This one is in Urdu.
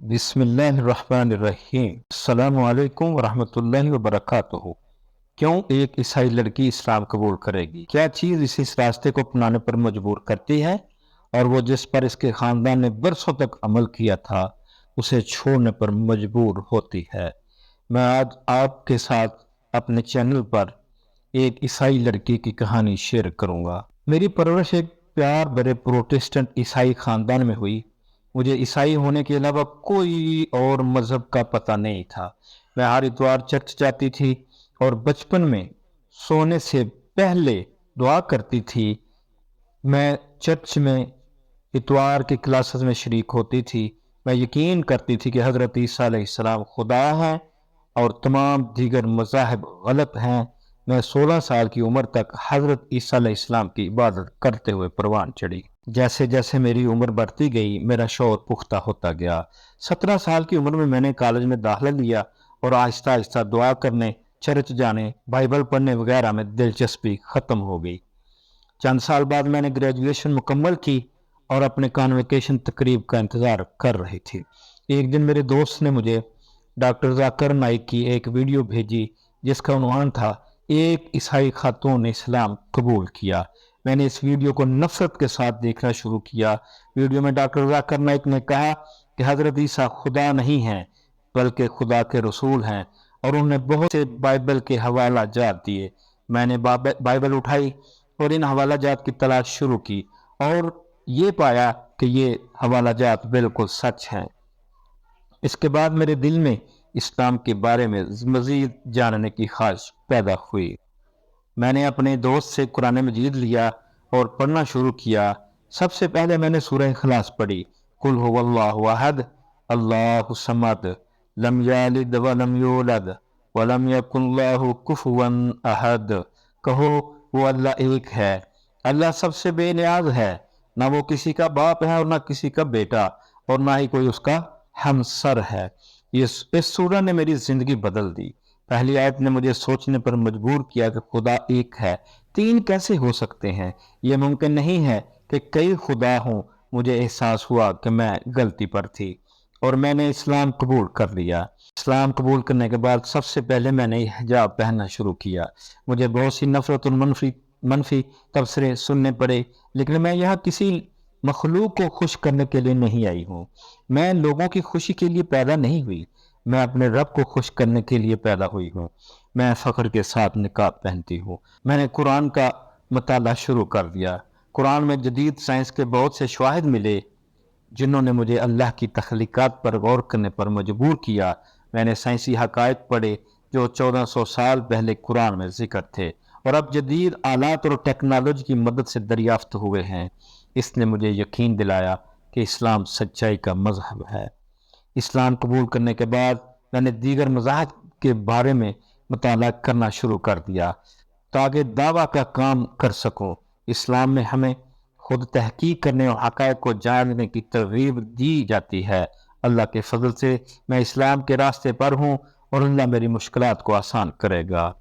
بسم اللہ الرحمن الرحیم۔ السلام علیکم ورحمۃ اللہ وبرکاتہ۔ کیوں ایک عیسائی لڑکی اسلام قبول کرے گی؟ کیا چیز اسے اس راستے کو اپنانے پر مجبور کرتی ہے اور وہ جس پر اس کے خاندان نے برسوں تک عمل کیا تھا اسے چھوڑنے پر مجبور ہوتی ہے؟ میں آج آپ کے ساتھ اپنے چینل پر ایک عیسائی لڑکی کی کہانی شیئر کروں گا۔ میری پرورش ایک پیار بھرے پروٹسٹنٹ عیسائی خاندان میں ہوئی۔ مجھے عیسائی ہونے کے علاوہ کوئی اور مذہب کا پتہ نہیں تھا۔ میں ہر اتوار چرچ جاتی تھی اور بچپن میں سونے سے پہلے دعا کرتی تھی۔ میں چرچ میں اتوار کی کلاسز میں شریک ہوتی تھی۔ میں یقین کرتی تھی کہ حضرت عیسیٰ علیہ السلام خدا ہیں اور تمام دیگر مذاہب غلط ہیں۔ میں 16 سال کی عمر تک حضرت عیسیٰ علیہ السلام کی عبادت کرتے ہوئے پروان چڑھی۔ جیسے جیسے میری عمر بڑھتی گئی میرا شعور پختہ ہوتا گیا۔ 17 سال کی عمر میں نے کالج میں داخلہ لیا اور آہستہ آہستہ دعا کرنے، چرچ جانے، بائبل پڑھنے وغیرہ میں دلچسپی ختم ہو گئی۔ چند سال بعد میں نے گریجویشن مکمل کی اور اپنے کانویکیشن تقریب کا انتظار کر رہی تھی۔ ایک دن میرے دوست نے مجھے ڈاکٹر ذاکر نائک کی ایک ویڈیو بھیجی جس کا عنوان تھا ایک عیسائی خاتون نے اسلام قبول کیا۔ میں نے اس ویڈیو کو نفرت کے ساتھ دیکھنا شروع کیا۔ ویڈیو میں ڈاکٹر ذاکر نائک نے کہا کہ حضرت عیسیٰ خدا نہیں ہیں بلکہ خدا کے رسول ہیں، اور انہوں نے بہت سے بائبل کے حوالہ جات دیے۔ میں نے بائبل اٹھائی اور ان حوالہ جات کی تلاش شروع کی اور یہ پایا کہ یہ حوالہ جات بالکل سچ ہیں۔ اس کے بعد میرے دل میں اسلام کے بارے میں مزید جاننے کی خواہش پیدا ہوئی۔ میں نے اپنے دوست سے قرآن مجید لیا اور پڑھنا شروع کیا۔ سب سے پہلے میں نے سورہ اخلاص پڑھی۔ قل هو اللہ احد اللہ الصمد لم یلد ولم یولد ولم یکن له کفوا احد۔ کہو وہ اللہ ایک ہے، اللہ سب سے بے نیاز ہے، نہ وہ کسی کا باپ ہے اور نہ کسی کا بیٹا اور نہ ہی کوئی اس کا ہمسر ہے۔ اس سورہ نے میری زندگی بدل دی۔ پہلی آیت نے مجھے سوچنے پر مجبور کیا کہ خدا ایک ہے، تین کیسے ہو سکتے ہیں؟ یہ ممکن نہیں ہے کہ کئی خدا ہوں۔ مجھے احساس ہوا کہ میں غلطی پر تھی اور میں نے اسلام قبول کر لیا۔ اسلام قبول کرنے کے بعد سب سے پہلے میں نے حجاب پہننا شروع کیا۔ مجھے بہت سی نفرت اور منفی تبصرے سننے پڑے، لیکن میں یہاں کسی مخلوق کو خوش کرنے کے لیے نہیں آئی ہوں۔ میں لوگوں کی خوشی کے لیے پیدا نہیں ہوئی، میں اپنے رب کو خوش کرنے کے لیے پیدا ہوئی ہوں۔ میں فخر کے ساتھ نقاب پہنتی ہوں۔ میں نے قرآن کا مطالعہ شروع کر دیا۔ قرآن میں جدید سائنس کے بہت سے شواہد ملے جنہوں نے مجھے اللہ کی تخلیقات پر غور کرنے پر مجبور کیا۔ میں نے سائنسی حقائق پڑھے جو 1400 سال پہلے قرآن میں ذکر تھے اور اب جدید آلات اور ٹیکنالوجی کی مدد سے دریافت ہوئے ہیں۔ اس نے مجھے یقین دلایا کہ اسلام سچائی کا مذہب ہے۔ اسلام قبول کرنے کے بعد میں نے دیگر مذاہب کے بارے میں مطالعہ کرنا شروع کر دیا تاکہ دعویٰ کا کام کر سکوں۔ اسلام میں ہمیں خود تحقیق کرنے اور حقائق کو جاننے کی ترغیب دی جاتی ہے۔ اللہ کے فضل سے میں اسلام کے راستے پر ہوں اور اللہ میری مشکلات کو آسان کرے گا۔